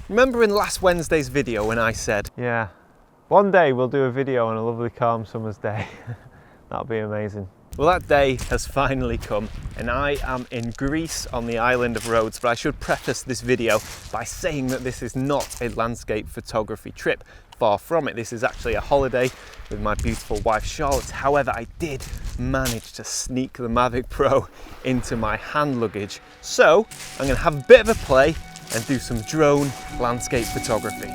Remember in last Wednesday's video when I said, yeah, one day we'll do a video on a lovely calm summer's day. That'll be amazing. Well, that day has finally come and I am in Greece on the island of Rhodes, but I should preface this video by saying that this is not a landscape photography trip. Far from it. This is actually a holiday with my beautiful wife Charlotte. However, I did manage to sneak the Mavic Pro into my hand luggage. So I'm going to have a bit of a play and do some drone landscape photography.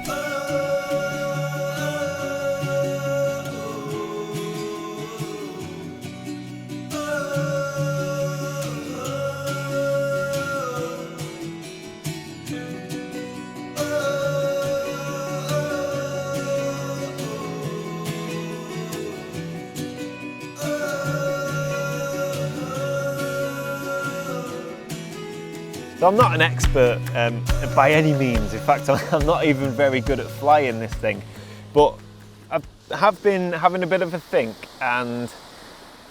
So I'm not an expert by any means. In fact, I'm not even very good at flying this thing. But I have been having a bit of a think, and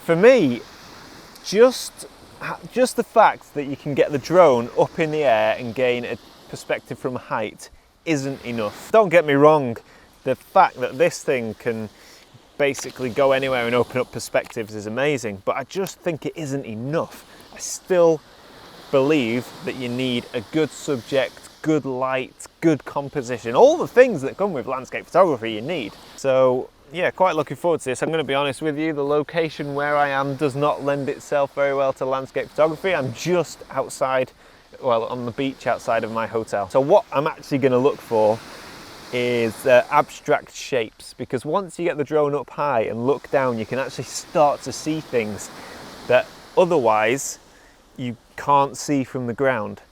for me, just the fact that you can get the drone up in the air and gain a perspective from height isn't enough. Don't get me wrong, the fact that this thing can basically go anywhere and open up perspectives is amazing, but I just think it isn't enough. I still believe that you need a good subject, good light, good composition, all the things that come with landscape photography you need. So yeah, quite looking forward to this. I'm going to be honest with you, the location where I am does not lend itself very well to landscape photography. I'm just outside, well, on the beach outside of my hotel. So what I'm actually going to look for is abstract shapes, because once you get the drone up high and look down, you can actually start to see things that otherwise you can't see from the ground.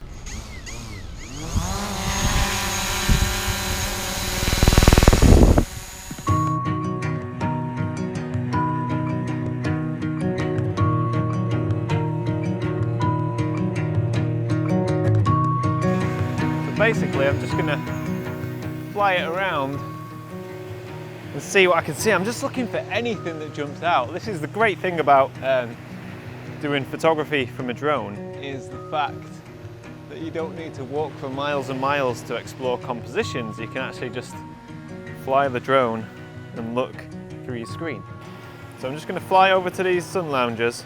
So basically I'm just gonna fly it around and see what I can see. I'm just looking for anything that jumps out. This is the great thing about doing photography from a drone, is the fact that you don't need to walk for miles and miles to explore compositions. You can actually just fly the drone and look through your screen. So I'm just going to fly over to these sun loungers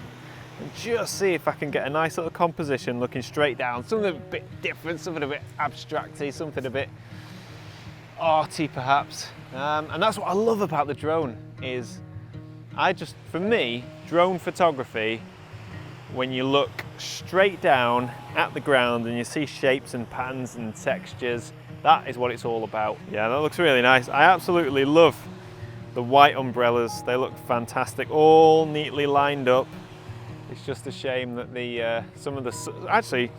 and just see if I can get a nice little composition looking straight down, something a bit different, something a bit abstracty, something a bit arty perhaps. And that's what I love about the drone, is for me, drone photography, when you look straight down at the ground and you see shapes and patterns and textures, that is what it's all about. Yeah, that looks really nice. I absolutely love the white umbrellas. They look fantastic, all neatly lined up. It's just a shame that actually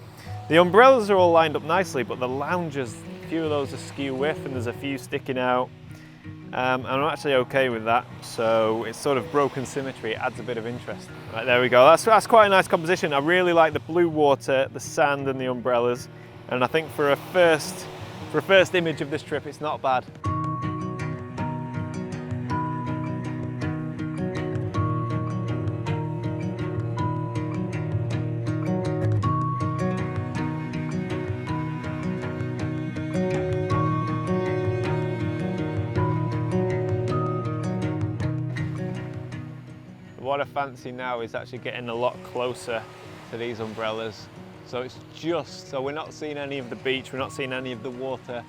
the umbrellas are all lined up nicely, but the loungers, a few of those are skew width and there's a few sticking out. I'm actually okay with that, so it's sort of broken symmetry. It adds a bit of interest. Right, there we go. That's quite a nice composition. I really like the blue water, the sand and the umbrellas, and I think for a first image of this trip, it's not bad. What I fancy now is actually getting a lot closer to these umbrellas. So we're not seeing any of the beach, we're not seeing any of the water.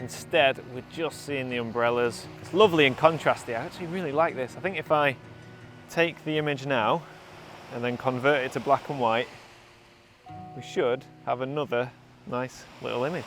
Instead, we're just seeing the umbrellas. It's lovely and contrasty. I actually really like this. I think if I take the image now and then convert it to black and white, we should have another nice little image.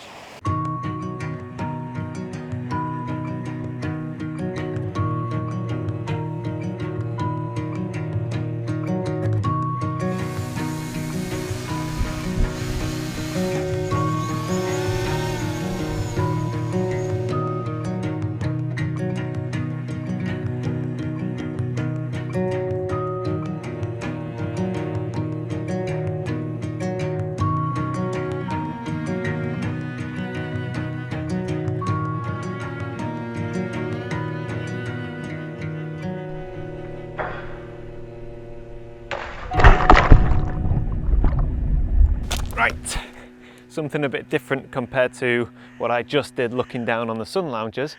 something a bit different compared to what I just did looking down on the sun loungers.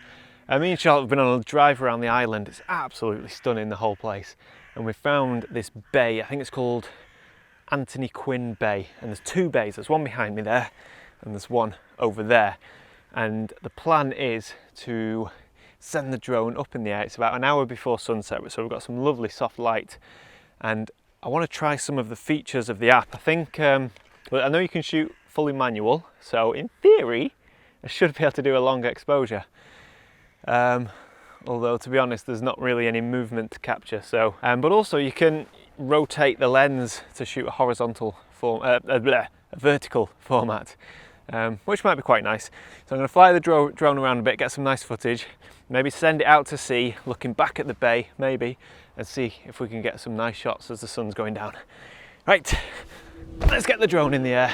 Me and Charlotte have been on a drive around the island. It's absolutely stunning, the whole place. And we found this bay, I think it's called Anthony Quinn Bay. And there's two bays, there's one behind me there and there's one over there. And the plan is to send the drone up in the air. It's about an hour before sunset, so we've got some lovely soft light. And I want to try some of the features of the app. I think, well, I know you can shoot fully manual, so in theory, I should be able to do a longer exposure. Although to be honest, there's not really any movement to capture. So, but also you can rotate the lens to shoot a horizontal form, a vertical format, which might be quite nice. So I'm going to fly the drone around a bit, get some nice footage, maybe send it out to sea, looking back at the bay, maybe, and see if we can get some nice shots as the sun's going down. Right, let's get the drone in the air.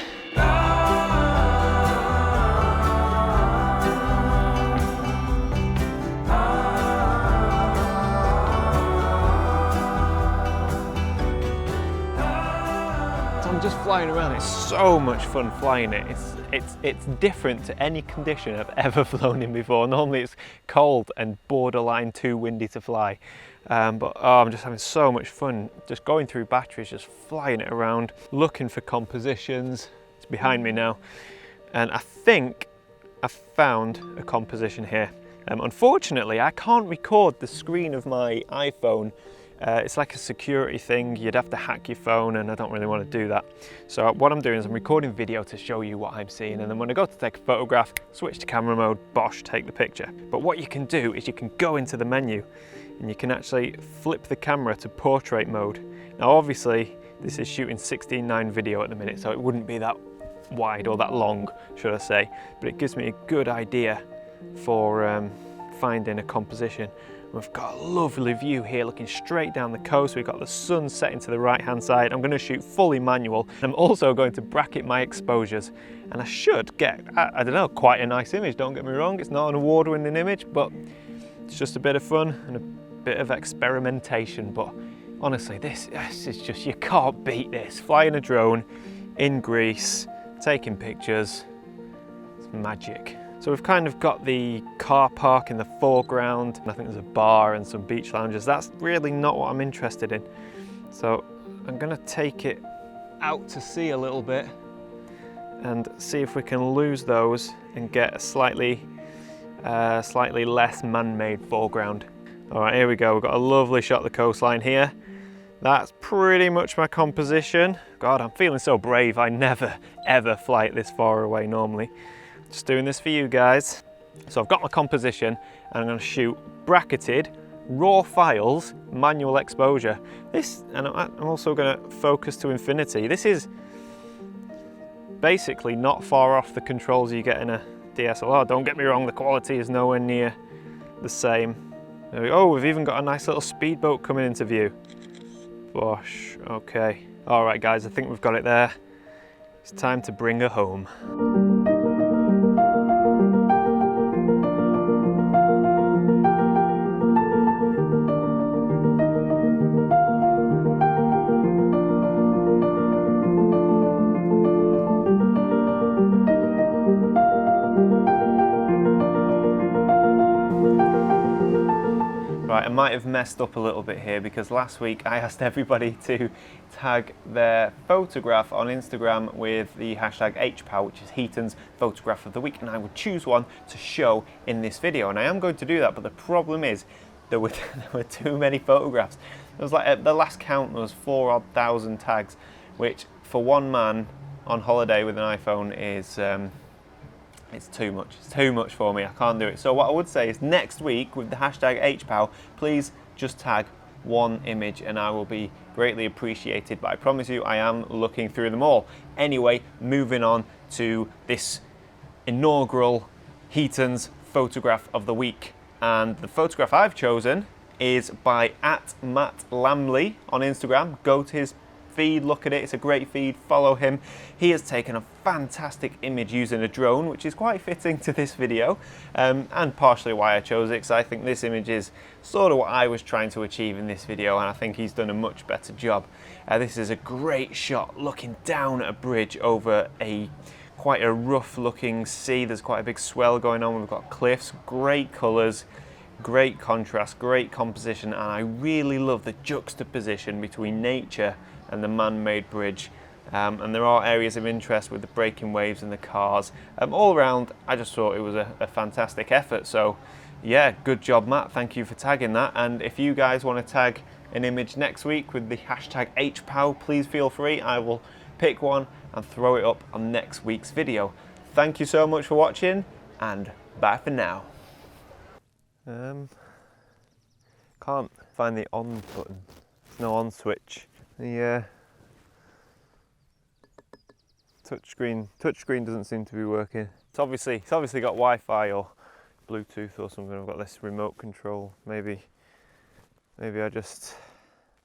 Just flying around, it's so much fun flying it. It's different to any condition I've ever flown in before. Normally it's cold and borderline too windy to fly, but I'm just having so much fun just going through batteries, just flying it around, looking for compositions. It's behind me now, and I think I've found a composition here. Unfortunately, I can't record the screen of my iPhone. It's like a security thing, you'd have to hack your phone, and I don't really want to do that. So what I'm doing is I'm recording video to show you what I'm seeing, and then when I go to take a photograph, switch to camera mode, bosh, take the picture. But what you can do is you can go into the menu and you can actually flip the camera to portrait mode. Now obviously this is shooting 16:9 video at the minute, so it wouldn't be that wide or that long, should I say, but it gives me a good idea for finding a composition. We've got a lovely view here looking straight down the coast. We've got the sun setting to the right hand side. I'm going to shoot fully manual. I'm also going to bracket my exposures, and I should get, I don't know, quite a nice image, don't get me wrong. It's not an award-winning image, but it's just a bit of fun and a bit of experimentation. But honestly, this is just, you can't beat this. Flying a drone in Greece, taking pictures, it's magic. So we've kind of got the car park in the foreground. I think there's a bar and some beach lounges. That's really not what I'm interested in. So I'm gonna take it out to sea a little bit and see if we can lose those and get a slightly less man-made foreground. All right, here we go. We've got a lovely shot of the coastline here. That's pretty much my composition. God, I'm feeling so brave. I never, ever fly it this far away normally. Just doing this for you guys. So I've got my composition and I'm going to shoot bracketed, raw files, manual exposure. This, and I'm also going to focus to infinity. This is basically not far off the controls you get in a DSLR. Don't get me wrong, the quality is nowhere near the same. There we go. Oh, we've even got a nice little speedboat coming into view. Bosh, okay. All right guys, I think we've got it there. It's time to bring her home. Right, I might have messed up a little bit here because last week I asked everybody to tag their photograph on Instagram with the hashtag HPOW, which is Heaton's photograph of the week, and I would choose one to show in this video, and I am going to do that, but the problem is there were too many photographs. It was like, at the last count there was 4,000 tags, which for one man on holiday with an iPhone is it's too much. It's too much for me. I can't do it. So what I would say is next week with the hashtag HPOW, please just tag one image and I will be greatly appreciated. But I promise you, I am looking through them all. Anyway, moving on to this inaugural Heaton's photograph of the week. And the photograph I've chosen is by @MattLamley on Instagram. Go to his feed, look at it, it's a great feed, follow him. He has taken a fantastic image using a drone, which is quite fitting to this video, and partially why I chose it, because I think this image is sort of what I was trying to achieve in this video, and I think he's done a much better job. This is a great shot looking down at a bridge over a quite a rough looking sea. There's quite a big swell going on. We've got cliffs, great colours, great contrast, great composition, and I really love the juxtaposition between nature and the man-made bridge. And there are areas of interest with the breaking waves and the cars. All around, I just thought it was a fantastic effort. So yeah, good job, Matt. Thank you for tagging that. And if you guys want to tag an image next week with the hashtag HPOW, please feel free. I will pick one and throw it up on next week's video. Thank you so much for watching, and bye for now. Can't find the on button. There's no on switch. The touchscreen doesn't seem to be working. It's obviously got Wi-Fi or Bluetooth or something. I've got this remote control. Maybe I just